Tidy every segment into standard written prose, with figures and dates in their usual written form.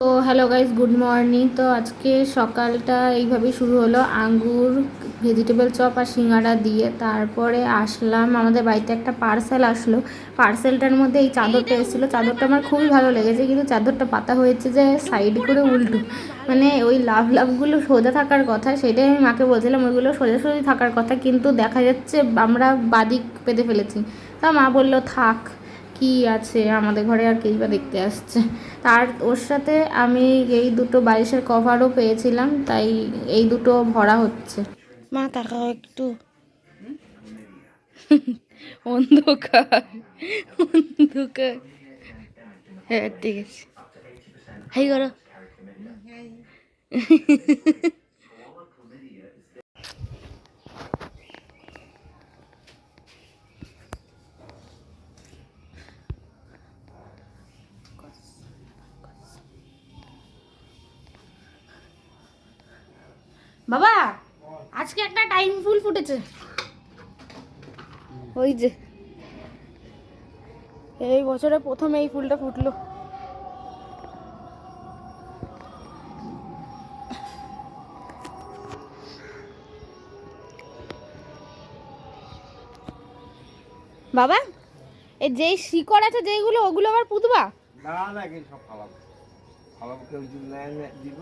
তো hello guys, good morning. তো আজকে সকালটা এইভাবেই শুরু হলো, আঙ্গুর, ভেজিটেবল চপ আর সিঙ্গাড়া দিয়ে। তারপরে আসলাম, আমাদের বাড়িতে একটা পার্সেল আসলো। পার্সেলটার মধ্যে এই চাদরটা এসেছিলো। চাদরটা আমার খুবই ভালো লেগেছে, কিন্তু চাদরটা পাতা হয়েছে যে সাইড করে উল্টো, মানে ওই লাভগুলো সোজা থাকার কথা, সেটাই আমি মাকে বলছিলাম ওইগুলো সোজাসুজি থাকার কথা, কিন্তু দেখা যাচ্ছে আমরা বাদিক পেতে ফেলেছি। তা মা বললো থাক, কি আছে আমাদের ঘরে, আর কেই বা দেখতে আসছে। তার ওর সাথে আমি এই দুটো বালিশের কভারও পেয়েছিলাম, তাই এই দুটো ভরা হচ্ছে। মা তাকাও একটু, অন্ধকার অন্ধকার। হ্যাঁ ঠিক আছে, হাই করো। বাবা, আজকে একটা টাইম ফুল ফুটেছে, ওই যে এই বছরে প্রথম এই ফুলটা ফুটলো। বাবা, এই যেই শিকড় আছে যেইগুলো, ওগুলো আবার পুঁতবা? না না, কি সব ফালাবো, ফালাবো কেউ যদি দিব।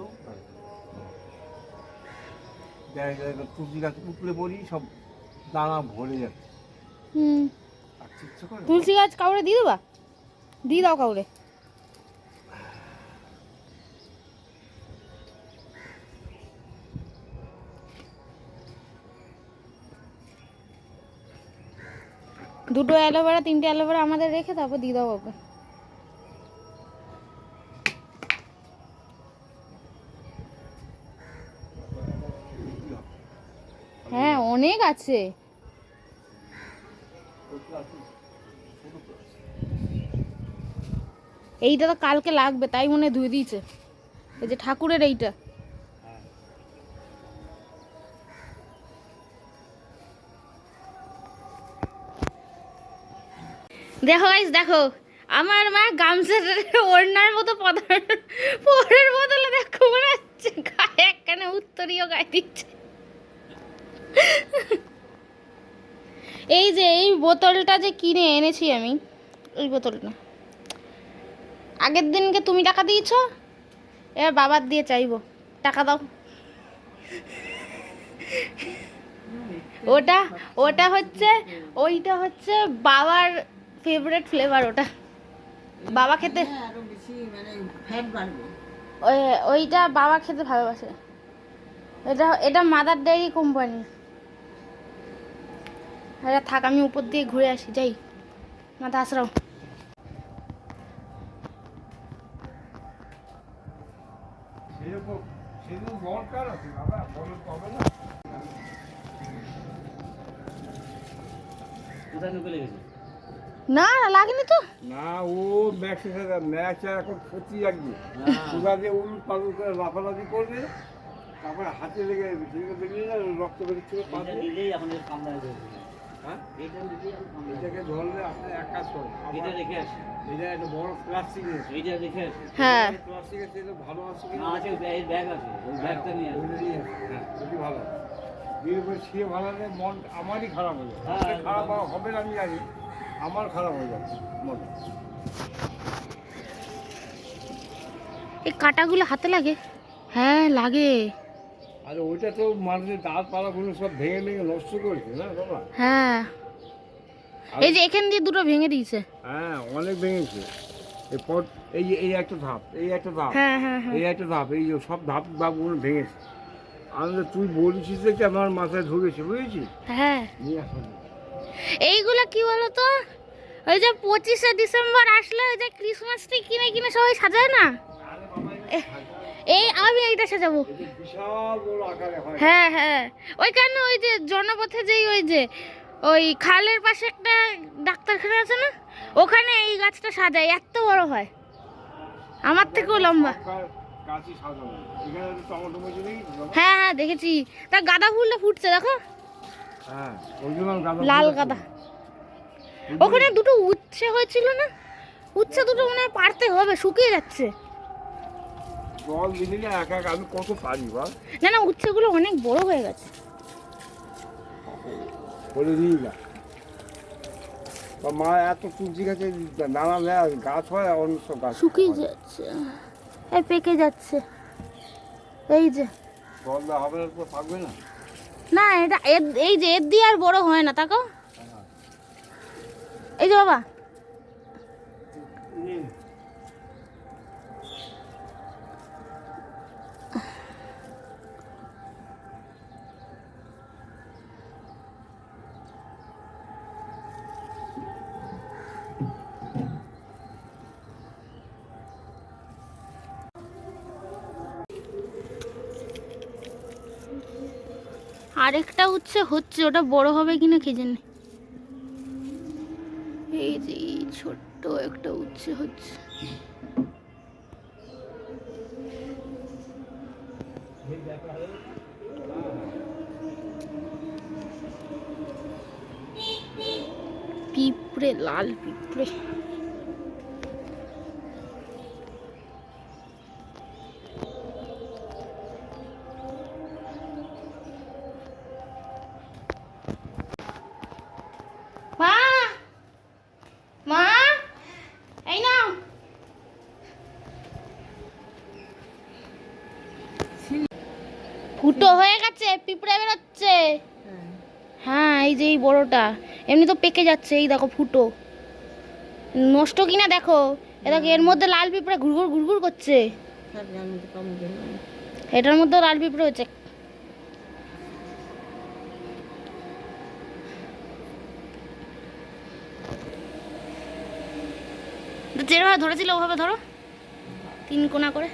তুলসী গাছ উঠলে পড়ি সব দানা ভরে যাচ্ছে। হুম, আর ইচ্ছে করে তুলসী গাছ কাউরে দিয়ে দেবা? দিয়ে দাও কাউরে। দুটো অ্যালোভেরা, তিনটে অ্যালোভেরা আমাদের রেখে তারপর দিয়ে দাও ওকে। হ্যাঁ অনেক আছে, এইটা তো কালকে লাগবে, তাই মনে হয় ধুয়ে দিয়েছে। এই যে ঠাকুরের এইটা, দেখো গাইস দেখো, আমার মা গামছার ওড়নার মতো পরের বদলে দেখো মনে হচ্ছে গায়ে একখানে উত্তরীয় গায়ে দিচ্ছে। এই যে এই বোতলটা যে কিনে এনেছি আমি, এই বোতলটা আগের দিনকে তুমি টাকা দিয়েছো, এবার বাবার দিয়ে চাইবো, টাকা দাও। ওটা ওটা হচ্ছে, ওইটা হচ্ছে বাবার ফেভারিট ফ্লেভার। ওটা বাবা খেতে, ওইটা বাবা খেতে ভালোবাসে। এটা এটা মাদার ডেয়ারি কোম্পানি। আরে থাক, আমি উপর দিয়ে ঘুরে আসি, যাই মাথা আসরাও। সেরকম দরকার আছে বাবা, বলে তবে না। না লাগেনি তো। না, ও ম্যাক্স এখন ক্ষতি লাগবে। সুগা দিয়ে উলুট পালুট করে লাফালাফি করবে, তারপরে হাতে লেগে যাবে, সেগুলো দেখলে না রক্ত বেরোচ্ছে। হ্যাঁ, এটাকে ধরলে আপনি এক কাজ করেন, এটা রেখে আসি। এটা একটা বড় প্লাস্টিক, এইটা রেখে আসি। হ্যাঁ প্লাস্টিক আছে, এটা ভালো আছে কি? আছে, এই ব্যাগ আছে, ওই ব্যাগটা নিয়ে আসি। হ্যাঁ, খুবই ভালো। বিয়ে করে শুয়ে ভালো হলে মন আমারই খারাপ হয়ে যাবে। হ্যাঁ, খারাপ হবে না আমি জানি, আমার খারাপ হয়ে যাবে মন। এই কাটাগুলো হাতে লাগে? হ্যাঁ লাগে। আর ওইটা তো মানুষের ডালপালাগুলো সব ভেঙে ভেঙে নষ্ট করেছে না বাবা? হ্যাঁ, এই যে এখান দিয়ে দুটো ভেঙে দিয়েছে। হ্যাঁ, অনেক ভেঙেছে। এরপর এই যে এই একটা ধাপ, এই একটা ধাপ, হ্যাঁ হ্যাঁ হ্যাঁ, এই একটা ধাপ, এই যে সব ধাপ ধাপগুলো ভেঙেছে। আমি তুই বলছিস দেখে আমার মাথায় ঢুকেছে, বুঝেছিস? হ্যাঁ নিয়ে আসো। এইগুলো কি বলতো, ওই যে 25শে ডিসেম্বর আসলে ওই যে ক্রিসমাস ট্রি কিনে কিনে সবাই সাজায় না, এই আমি এইটা সাজাবো। বিশাল বড় আকারে হয়। হ্যাঁ হ্যাঁ, ওইখানে ওই যে জনপথে যেই ওই যে ওই খালের পাশে একটা ডাক্তারখানা আছে না, ওখানে এই গাছটা সাজায়, এত বড় হয়, আমার থেকেও লম্বা। গাছই সাজানো, এখানে টমেটো মজুরি নেই। হ্যাঁ হ্যাঁ দেখেছি, তা গাঁদা ফুলটা ফুটছে দেখো, হ্যাঁ, ওই জন্য গাঁদা লাল গাঁদা। ওখানে দুটো উচ্ছে হয়েছিল না, উচ্ছে দুটো মনে হয় পারতে হবে, শুকিয়ে যাচ্ছে। জল দিলি না একা একা আমি কত পারি বল না না, উচ্ছেগুলো অনেক বড় হয়ে গেছে। বলে দিই না বা মা এত তুলসী গাছে নানা গাছ হয় অন্য সব গাছ শুকিয়ে যাচ্ছে, এই পেকে যাচ্ছে, এই যে। জল দেওয়া হবে না তো থাকবে না। না এটা এই যে এর দিয়ে আর বড় হয় না, তাকাও। এই যে বাবা, আরেকটা হচ্ছে ওটা বড় হবে কিনা কে জানে। এই যে ছোট্ট একটা হচ্ছে। পিঁপড়ে, লাল পিঁপড়ে। মা, মা, এই নাও। ফুটো হয়ে গেছে, পিঁপড়ে বেরোচ্ছে। হ্যাঁ, এই যে এই বড়টা এমনি তো পেকে যাচ্ছে, এই দেখো ফুটো। নষ্ট কিনা দেখো, এ দেখো এর মধ্যে লাল পিঁপড়ে ঘুরঘুর ঘুরঘুর করছে। এটার মধ্যে লাল পিঁপড়ে হচ্ছে। যেভাবে ধরেছিল ওভাবে ধরো, 3 কোনা করে।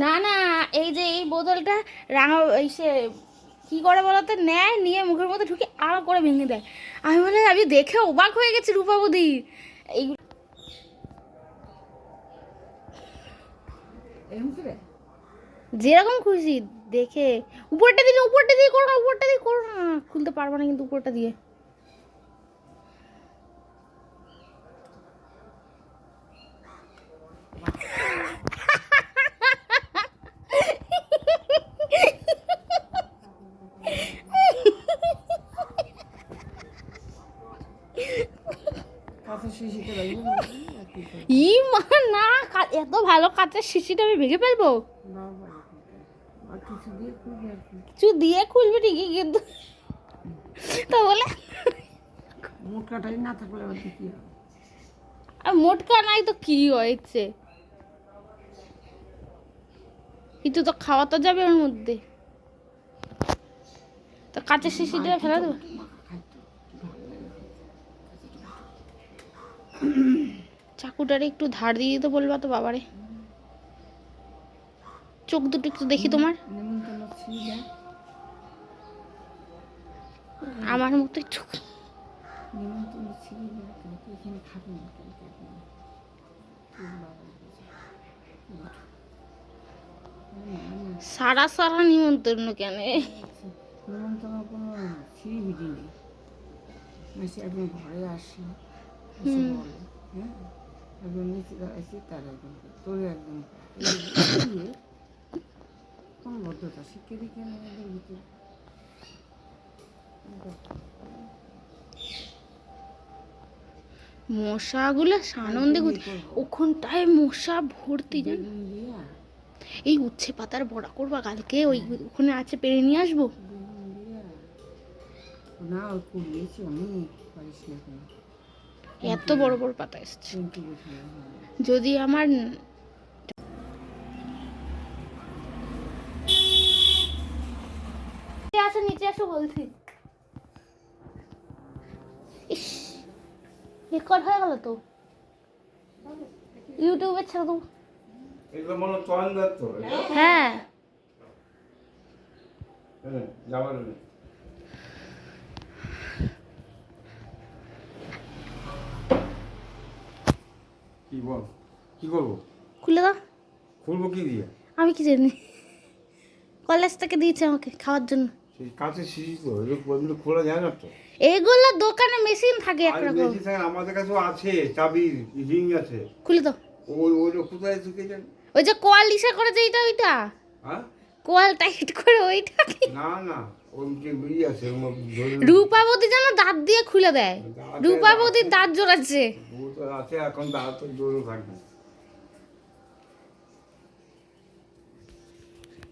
না না, এই যে এই বোতলটা রাঙা সে কি করে বলতে নেয়, নিয়ে মুখের মধ্যে ঢুকে আর করে ভেঙে দেয়। আমি দেখে অবাক হয়ে গেছি রূপাবতী। এই যেরকম খুশি দেখে, উপরটা দিয়ে করো না, খুলতে পারবো না কিন্তু উপরটা দিয়ে। ই মা না, এত ভালো কাঁচের শিশিটা আমি ভেঙে ফেলবো? কিছু দিয়ে খুলবি ঠিকই, কিন্তু তাহলে মোটকাটাই না থাকলে আর মোটকা নাই তো কি হয়েছে, কিছু তো খাওয়া তো যাবে ওর মধ্যে। তো কাঁচের শিশিটা ফেলে দেবো। চাকুটারে একটু ধার দিয়ে দিতে বলবা তো বাবারে। চোখ দুটো একটু দেখি তোমার, আমার মতো চোখ। সারা সারা নিমন্ত্রণ কেন? নিমন্ত্রণ কোনো সিঁড়ি বিধি নেই, একদম ঘরে আসি বলে, হ্যাঁ একদম নিচে দাঁড়াইছি, তার একদম তোর একদম কোন ভদ্রতা শিখে দিকে আমাদের ভিতরে। মশাগুলো সানন্দে ওখানটায় মশা ভর্তি জান। এই উচ্ছে পাতার বড়া করবা কালকে, ওই ওখানে আছে, পেরে নিয়ে আসবো। না ওই কুড়িয়েছি অনেক, পারিস না এখন। এত বড় বড় পাতা এসছে। যদি আমার আছে, নিচে আসো বলছি। ইস, রেকর্ড হয়ে গেল তো, ইউটিউবে ছেড়ে দেবো। এগুলো মনে চয়ন দত্ত। হ্যাঁ, যাবার কি বল, কি করবো? খুলে দাও। খুলবো কি দিয়ে? আমি কি জানি, কলেজ থেকে দিয়েছে আমাকে খাওয়ার জন্য। সেই কাছে শিশি তো, ওইগুলো খোলা যায় না তো। এগুলো দোকানে মেশিন থাকে আর একরকম। বেশি থাকে, আমাদের কাছেও আছে, চাবির রিং আছে। খুলে দাও। ওইটা কোথায় ঢুকে যান? ওই যে কোয়াল ইসা করে যে এইটা, ওইটা হ্যাঁ? কোয়াল টাইট করে ওইটা কি? না না, ওই যে ইয়ে আছে, ওর মধ্যে ধরে- রূপাবতী যেন দাঁত দিয়ে খুলে দেয়। দাঁত- রূপাবতীর দাঁত জোড়াচ্ছে। ভূত আছে, এখন দাঁত তো জোরও থাকবে।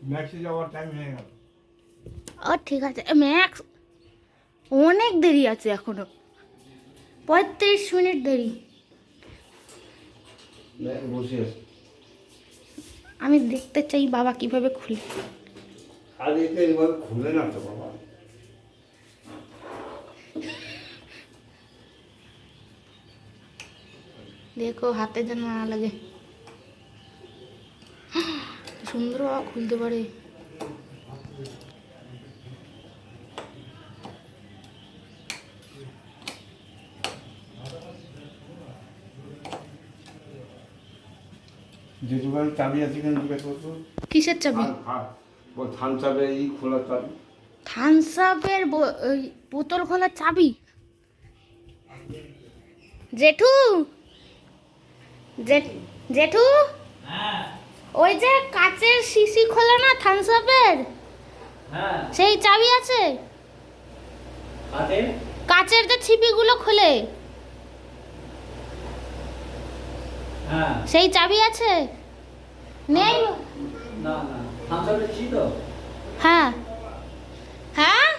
ম্যাক্সে যাওয়ার টাইম হয়ে গেল। ও ঠিক আছে, ম্যাক্স অনেক দেরি আছে এখনো, 35 মিনিট দেরি। বসে আছে। আমি দেখতে চাই বাবা কিভাবে খুলে। আর এটা এবার খুলে না তো বাবা। দেখো হাতে যেন না লাগে। সুন্দর বাবা খুলতে পারে। যে দোকানে চাবি আছে কেন জিজ্ঞেস করতো? কিসের চাবি? ও থান চাবি, এই খোলা চাবি। থামস আপের বোতল খোলার চাবি। জেঠু, জেঠু, হ্যাঁ ওই যে কাচের শিশি খোলা না থামস আপের, হ্যাঁ সেই চাবি আছে? হাতে কাচের যে ছিপিগুলো খোলে হ্যাঁ সেই চাবি আছে? নেই? না না থামসাপের ছি তো হ্যাঁ হ্যাঁ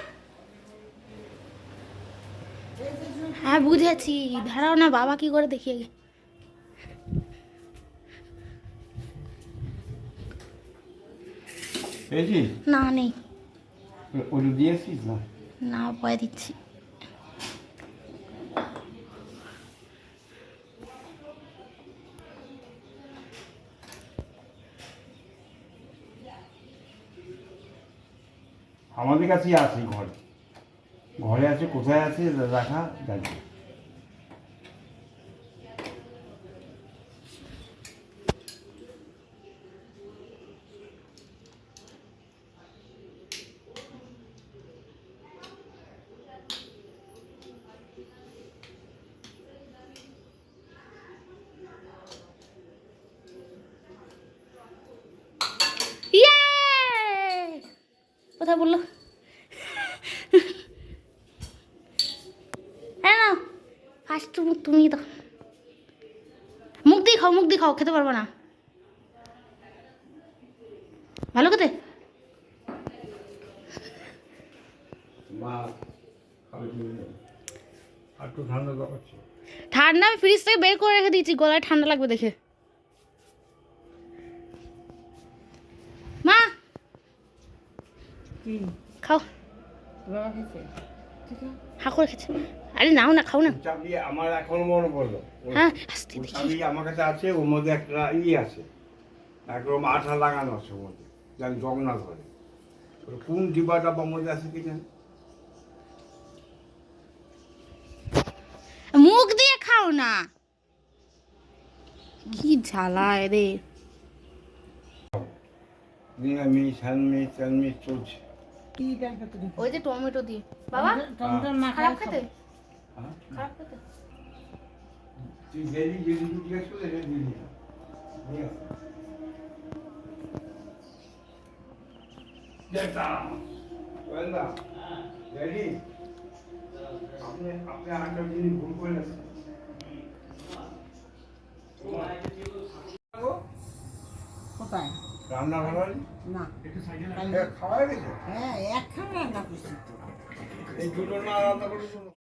হ্যাঁ বুঝেছি, দাঁড়াও না, বাবা কি করে দেখিয়ে গে। পেয়েছি? না নেই, ওটা দিয়েছিস না? না পয়ে দিচ্ছি। আমাদের কাছেই আছে, ঘরে ঘরে আছে, কোথায় আছে রাখা জানি। ইয়ে! কোথায় বললো? হ্যাঁ না, ফার্স্ট তুমি তো মুখ দিয়ে খাও, মুখ দিয়ে খাও, খেতে পারবো না। ভালো খেতে। মা খাবে কি না? আর একটু ঠান্ডা দরকার ছিল। ঠান্ডা আমি ফ্রিজ থেকে বের করে রেখে দিয়েছি, গলায় ঠান্ডা লাগবে দেখে। মা কি খাও। বাবা খেয়েছে? ঠিক আছে। হা করে খেছে। আরে নাও না, খাও না। চাবি আমার এখন মনে পড়লো। হ্যাঁ আস্তে ওই দেখি। চাবি আমার কাছে আছে, ওর মধ্যে একটা আছে, একরকম আঠা লাগানো আছে ওর মধ্যে, যেন জং না ধরে। ওটা কোন ডিব্বাটা বা মধ্যে আছে কি জানি। মুখ দিয়ে খাও না, কি ঝালা এদের। নিরামিষ স্যান্ডউইচ স্যান্ডউইচ চলছে। কি তরকারি রেখেছে? ওই যে টমেটো দিয়ে। বাবা টমেটো না খারাপ খাই খেতে? হ্যাঁ? খারাপ খেতে? তুই ডেলি যদি জিজ্ঞেস করলে এটা দিয়ে দিতাম। নিয়ে আস। যেতাম। ওয়েন্দা, ড্যাডি, আপনি আরেকটা জিনিস ভুল করে গেছেন। কোথায়? রান্না ভালো হয়নি? না খাওয়া গেছে? হ্যাঁ একখানা রান্না করছি তো। এই দুটো না রান্না করে